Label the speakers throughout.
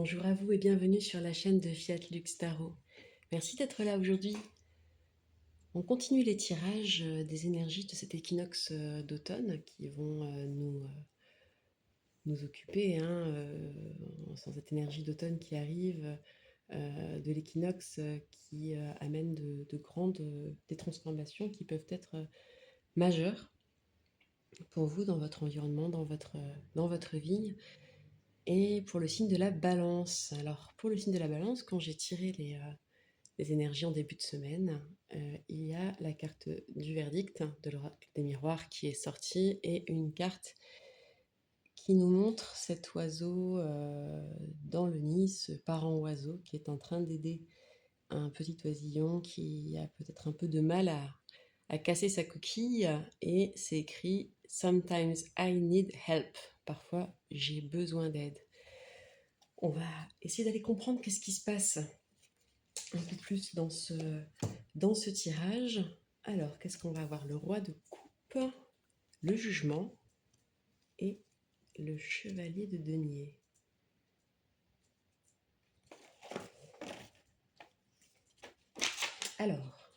Speaker 1: Bonjour à vous et bienvenue sur la chaîne de Fiat Lux Tarot. Merci d'être là aujourd'hui. On continue les tirages des énergies de cet équinoxe d'automne qui vont nous occuper, sans cette énergie d'automne qui arrive, de l'équinoxe qui amène de grandes des transformations qui peuvent être majeures pour vous dans votre environnement, dans votre vie. Et pour le signe de la balance. Alors, pour le signe de la balance, quand j'ai tiré les énergies en début de semaine, il y a la carte du verdict de l'oracle des miroirs qui est sortie et une carte qui nous montre cet oiseau dans le nid, ce parent oiseau qui est en train d'aider un petit oisillon qui a peut-être un peu de mal à casser sa coquille, et c'est écrit « Sometimes I need help ». Parfois, j'ai besoin d'aide. On va essayer d'aller comprendre qu'est-ce qui se passe un peu plus dans ce tirage. Alors, qu'est-ce qu'on va avoir? Le roi de coupe, le jugement et le chevalier de denier. Alors,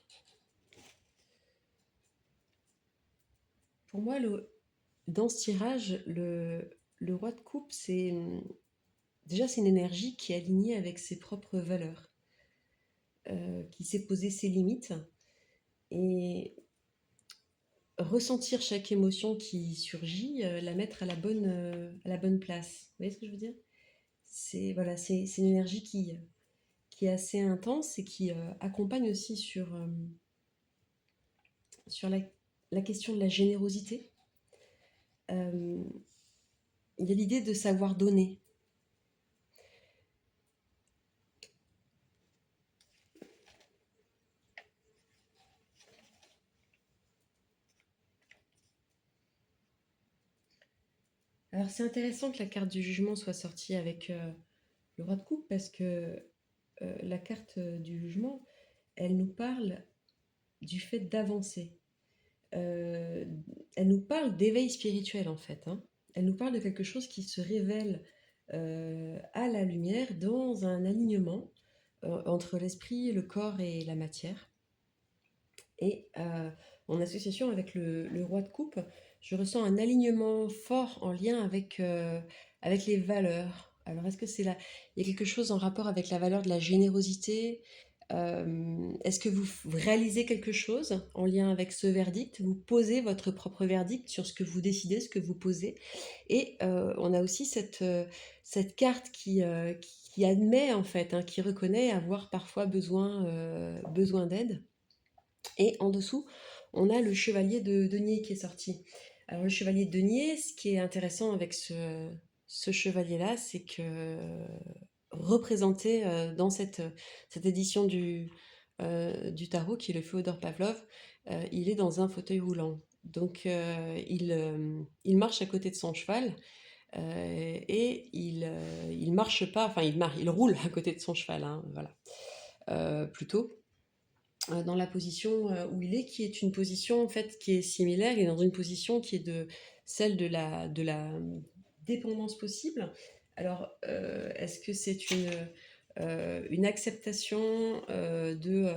Speaker 1: pour moi, dans ce tirage, le roi de coupe, c'est une énergie qui est alignée avec ses propres valeurs, qui sait poser ses limites et ressentir chaque émotion qui surgit, la mettre à la bonne place. Vous voyez ce que je veux dire? C'est voilà, c'est une énergie qui est assez intense et qui accompagne aussi sur la question de la générosité. Il y a l'idée de savoir donner. Alors c'est intéressant que la carte du jugement soit sortie avec le roi de coupe, parce que la carte du jugement, elle nous parle du fait d'avancer. Elle nous parle d'éveil spirituel en fait, hein. Elle nous parle de quelque chose qui se révèle à la lumière dans un alignement entre l'esprit, le corps et la matière. Et en association avec le roi de coupe, je ressens un alignement fort en lien avec les valeurs. Alors, est-ce que c'est là, il y a quelque chose en rapport avec la valeur de la générosité? Est-ce que vous réalisez quelque chose en lien avec ce verdict? Vous posez votre propre verdict sur ce que vous décidez, ce que vous posez. Et on a aussi cette carte qui admet, en fait, hein, qui reconnaît avoir parfois besoin d'aide. Et en dessous, on a le chevalier de denier qui est sorti. Alors le chevalier de denier, ce qui est intéressant avec ce chevalier-là, c'est que représenté dans cette édition du tarot, qui est le Féodor Pavlov, il est dans un fauteuil roulant. Donc il marche à côté de son cheval, et il marche pas, enfin il roule à côté de son cheval, hein, voilà, plutôt dans la position où il est, qui est une position en fait qui est similaire. Il est dans une position qui est celle de la dépendance possible. Alors, est-ce que c'est une acceptation de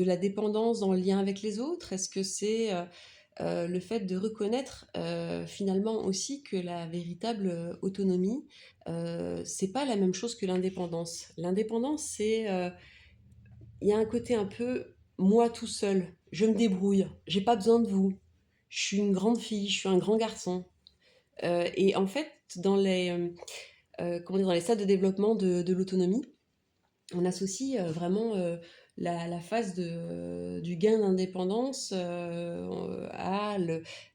Speaker 1: la dépendance en lien avec les autres? Est-ce que c'est le fait de reconnaître finalement aussi que la véritable autonomie, c'est pas la même chose que l'indépendance. L'indépendance, c'est il y a un côté un peu moi tout seul, je me débrouille, j'ai pas besoin de vous, je suis une grande fille, je suis un grand garçon. Et en fait, dans les stades de développement de l'autonomie, on associe vraiment la phase du gain d'indépendance à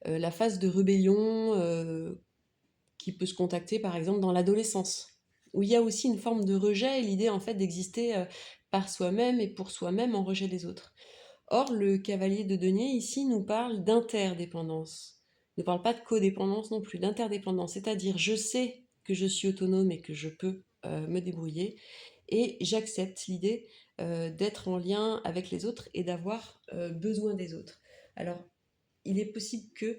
Speaker 1: la phase de rébellion qui peut se contacter par exemple dans l'adolescence, où il y a aussi une forme de rejet et l'idée en fait d'exister par soi-même et pour soi-même en rejet des autres. Or, le cavalier de denier ici nous parle d'interdépendance, ne parle pas de codépendance non plus, d'interdépendance, c'est-à-dire je sais que je suis autonome et que je peux me débrouiller, et j'accepte l'idée d'être en lien avec les autres et d'avoir besoin des autres. Alors, il est possible que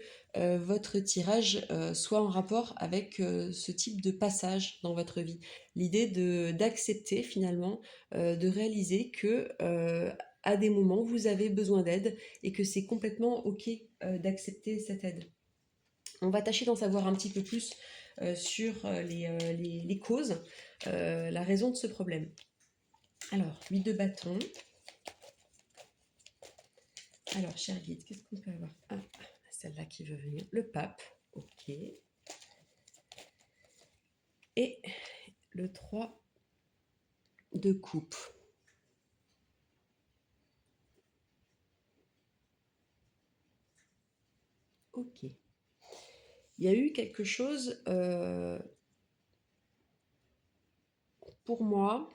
Speaker 1: votre tirage soit en rapport avec ce type de passage dans votre vie. L'idée d'accepter finalement, de réaliser que à des moments vous avez besoin d'aide et que c'est complètement ok d'accepter cette aide. On va tâcher d'en savoir un petit peu plus sur les causes, la raison de ce problème. Alors, 8 de bâton. Alors, cher guide, qu'est-ce qu'on peut avoir? Ah, celle-là qui veut venir. Le pape, ok. Et le 3 de coupe. Ok. Il y a eu quelque chose, pour moi,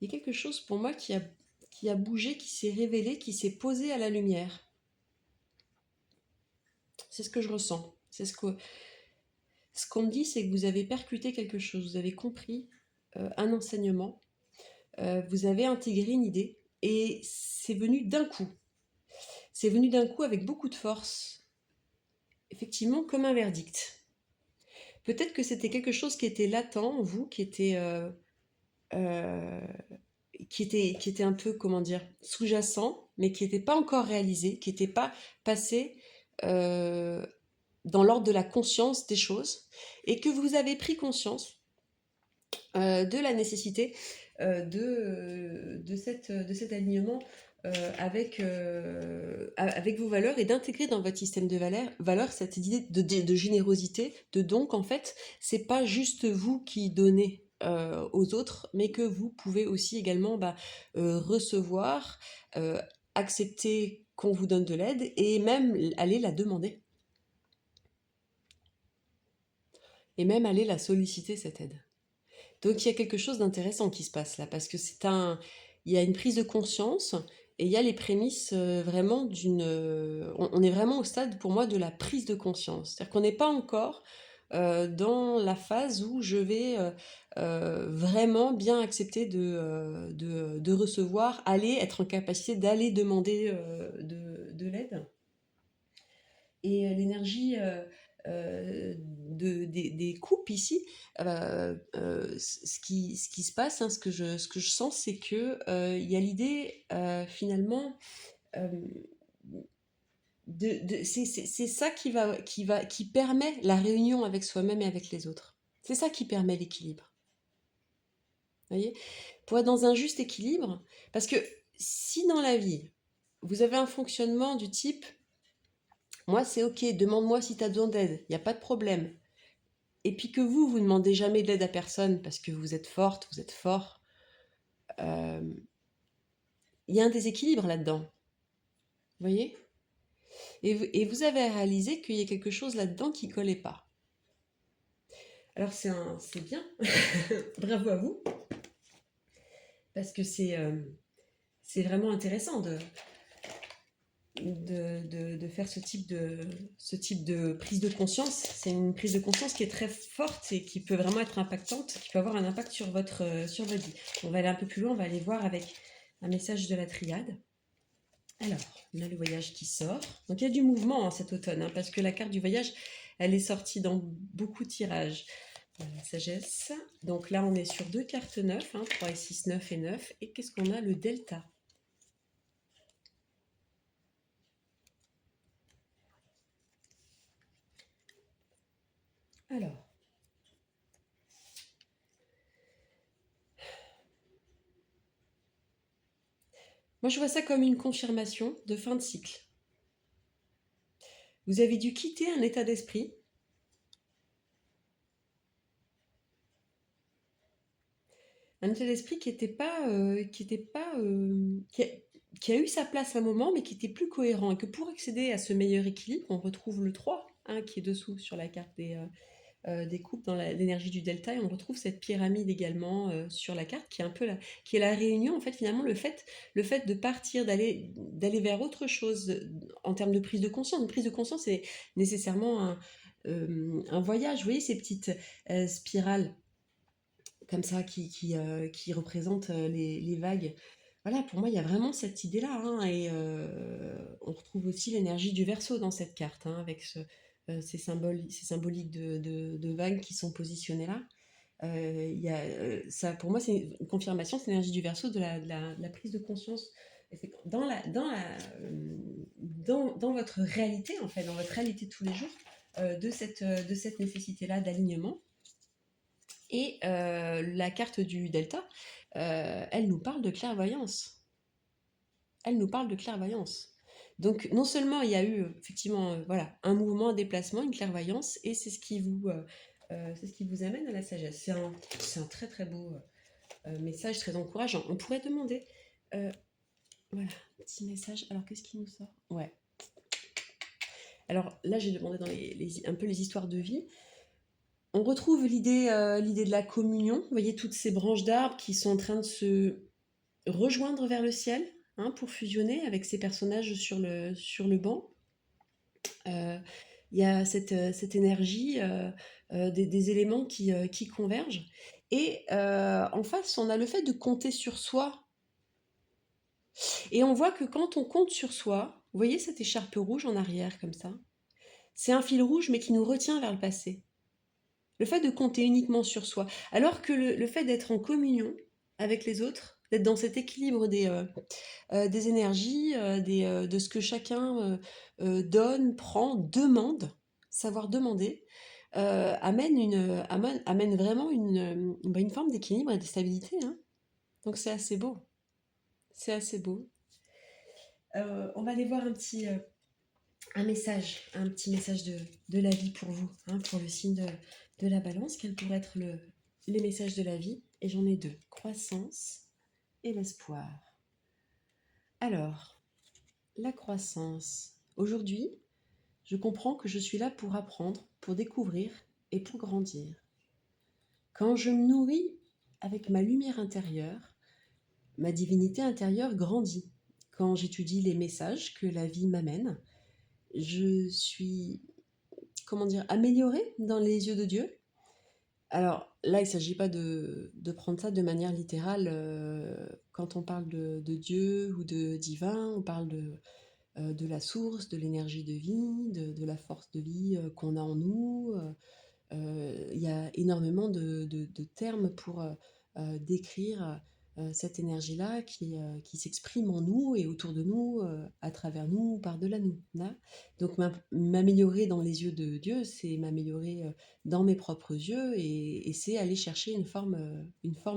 Speaker 1: il y a quelque chose pour moi qui a bougé, qui s'est révélé, qui s'est posé à la lumière. C'est ce que je ressens. C'est ce qu'on me dit, c'est que vous avez percuté quelque chose, vous avez compris un enseignement, vous avez intégré une idée, et c'est venu d'un coup. C'est venu d'un coup avec beaucoup de force, effectivement comme un verdict. Peut-être que c'était quelque chose qui était latent en vous, qui était un peu, comment dire, sous-jacent, mais qui n'était pas encore réalisé, qui n'était pas passé dans l'ordre de la conscience des choses, et que vous avez pris conscience de la nécessité de cet alignement avec vos valeurs, et d'intégrer dans votre système de valeurs cette idée de générosité, de donc en fait, c'est pas juste vous qui donnez aux autres, mais que vous pouvez aussi également recevoir, accepter qu'on vous donne de l'aide et même aller la demander. Et même aller la solliciter, cette aide. Donc il y a quelque chose d'intéressant qui se passe là, parce que il y a une prise de conscience, et il y a les prémices vraiment on est vraiment au stade pour moi de la prise de conscience. C'est-à-dire qu'on n'est pas encore dans la phase où je vais vraiment bien accepter de recevoir, aller être en capacité d'aller demander de l'aide. Et l'énergie des coupes ici, ce qui se passe, hein, ce que je sens, c'est que il y a l'idée finalement c'est ça qui permet la réunion avec soi-même et avec les autres. C'est ça qui permet l'équilibre. Vous voyez, pour être dans un juste équilibre, parce que si dans la vie vous avez un fonctionnement du type moi, c'est ok, demande-moi si tu as besoin d'aide, il n'y a pas de problème. Et puis que vous ne demandez jamais d'aide à personne parce que vous êtes forte, vous êtes fort, euh, il y a un déséquilibre là-dedans. Vous voyez, et vous avez réalisé qu'il y a quelque chose là-dedans qui ne collait pas. Alors c'est bien, bravo à vous, parce que c'est vraiment intéressant de faire ce type de prise de conscience. C'est une prise de conscience qui est très forte et qui peut vraiment être impactante, qui peut avoir un impact sur votre vie. On va aller un peu plus loin, on va aller voir avec un message de la triade. Alors, on a le voyage qui sort. Donc il y a du mouvement cet automne, hein, parce que la carte du voyage, elle est sortie dans beaucoup de tirages. La sagesse. Donc là, on est sur 2 cartes 9, 3 et 6, 9 et 9. Et qu'est-ce qu'on a? Le delta. Alors, moi je vois ça comme une confirmation de fin de cycle. Vous avez dû quitter un état d'esprit qui n'était pas, qui a eu sa place à un moment, mais qui était plus cohérent, et que pour accéder à ce meilleur équilibre, on retrouve le 3, qui est dessous sur la carte des coupes dans l'énergie du delta, et on retrouve cette pyramide également sur la carte, qui est un peu qui est la réunion, en fait, finalement, le fait de partir, d'aller vers autre chose en termes de prise de conscience. Une prise de conscience, c'est nécessairement un voyage. Vous voyez ces petites spirales comme ça qui représentent les vagues. voilà, pour moi, il y a vraiment cette idée-là, hein, et on retrouve aussi l'énergie du Verseau dans cette carte, hein, avec ces symboles, ces symboliques de vagues qui sont positionnées là. Il y a, ça, pour moi, c'est une confirmation, c'est l'énergie du Verseau de la prise de conscience. Et c'est dans votre réalité, en fait, dans votre réalité de tous les jours, de cette nécessité-là d'alignement. Et la carte du Delta, elle nous parle de clairvoyance. Elle nous parle de clairvoyance. Donc non seulement il y a eu effectivement voilà, un mouvement, un déplacement, une clairvoyance, et c'est ce qui vous amène à la sagesse. C'est un très très beau message, très encourageant. On pourrait demander, voilà, petit message. Alors qu'est-ce qui nous sort? Ouais. Alors là j'ai demandé dans un peu les histoires de vie. On retrouve l'idée de la communion. Vous voyez toutes ces branches d'arbres qui sont en train de se rejoindre vers le ciel, hein, pour fusionner avec ces personnages sur le banc. Il y a cette énergie des éléments qui convergent. Et en face, on a le fait de compter sur soi. Et on voit que quand on compte sur soi, vous voyez cette écharpe rouge en arrière comme ça, c'est un fil rouge mais qui nous retient vers le passé. Le fait de compter uniquement sur soi. Alors que le fait d'être en communion avec les autres, d'être dans cet équilibre des énergies, de ce que chacun donne, prend, demande, savoir demander, amène vraiment une forme d'équilibre et de stabilité, hein. Donc c'est assez beau. C'est assez beau. On va aller voir un petit message de la vie pour vous, hein, pour le signe de la balance. Quels pourraient être les messages de la vie? Et j'en ai deux, croissance et l'espoir. Alors, la croissance. Aujourd'hui, je comprends que je suis là pour apprendre, pour découvrir et pour grandir. Quand je me nourris avec ma lumière intérieure, ma divinité intérieure grandit. Quand j'étudie les messages que la vie m'amène, je suis, comment dire, améliorée dans les yeux de Dieu. Alors là, il ne s'agit pas de prendre ça de manière littérale. Quand on parle de Dieu ou de divin, on parle de la source, de l'énergie de vie, de la force de vie qu'on a en nous. Il y a énormément de termes pour décrire cette énergie-là qui s'exprime en nous et autour de nous, à travers nous, par-delà nous. Là. Donc m'améliorer dans les yeux de Dieu, c'est m'améliorer dans mes propres yeux et c'est aller chercher une forme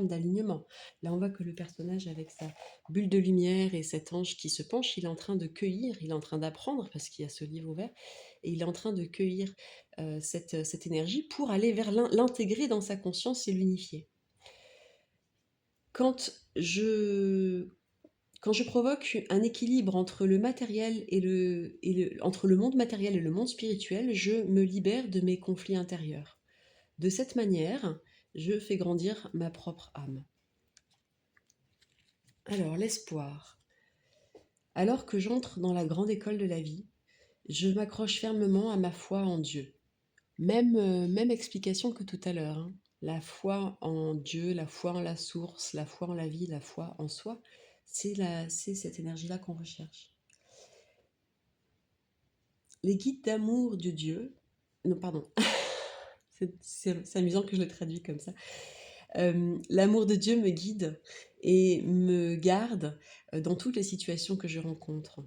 Speaker 1: d'alignement. Là, on voit que le personnage avec sa bulle de lumière et cet ange qui se penche, il est en train de cueillir, il est en train d'apprendre parce qu'il y a ce livre ouvert, et il est en train de cueillir cette énergie pour aller vers l'intégrer dans sa conscience et l'unifier. Quand je, quand je provoque un équilibre entre le matériel entre le monde matériel et le monde spirituel, je me libère de mes conflits intérieurs. De cette manière, je fais grandir ma propre âme. Alors, l'espoir. Alors que j'entre dans la grande école de la vie, je m'accroche fermement à ma foi en Dieu. Même explication que tout à l'heure, hein. La foi en Dieu, la foi en la source, la foi en la vie, la foi en soi, c'est cette énergie-là qu'on recherche. Les guides d'amour de Dieu, non pardon, c'est amusant que je le traduis comme ça. L'amour de Dieu me guide et me garde dans toutes les situations que je rencontre.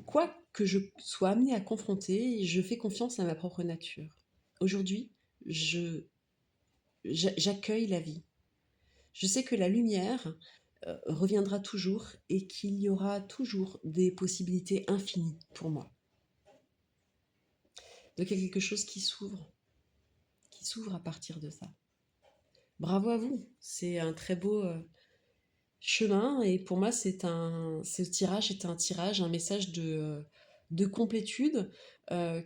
Speaker 1: Quoi que je sois amenée à confronter, je fais confiance à ma propre nature. Aujourd'hui, j'accueille la vie. Je sais que la lumière reviendra toujours et qu'il y aura toujours des possibilités infinies pour moi. Donc il y a quelque chose qui s'ouvre à partir de ça. Bravo à vous, c'est un très beau chemin et pour moi ce tirage est un tirage, un message de complétude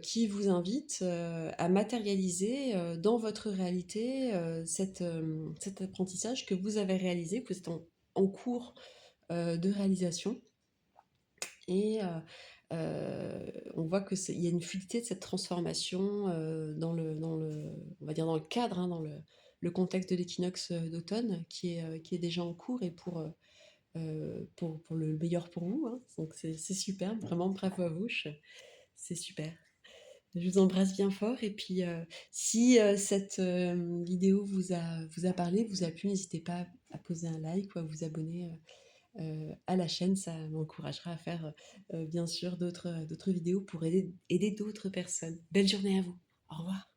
Speaker 1: qui vous invite à matérialiser dans votre réalité cet apprentissage que vous avez réalisé, que vous êtes en cours de réalisation. Et on voit qu'il y a une fluidité de cette transformation on va dire dans le cadre, hein, dans le contexte de l'équinoxe d'automne qui est déjà en cours et pour pour le meilleur pour vous, hein. Donc c'est super, vraiment bravo à vous, c'est super. Je vous embrasse bien fort et puis si cette vidéo vous a parlé, vous a plu, n'hésitez pas à poser un like ou à vous abonner à la chaîne, ça m'encouragera à faire bien sûr d'autres vidéos pour aider d'autres personnes. Belle journée à vous, au revoir.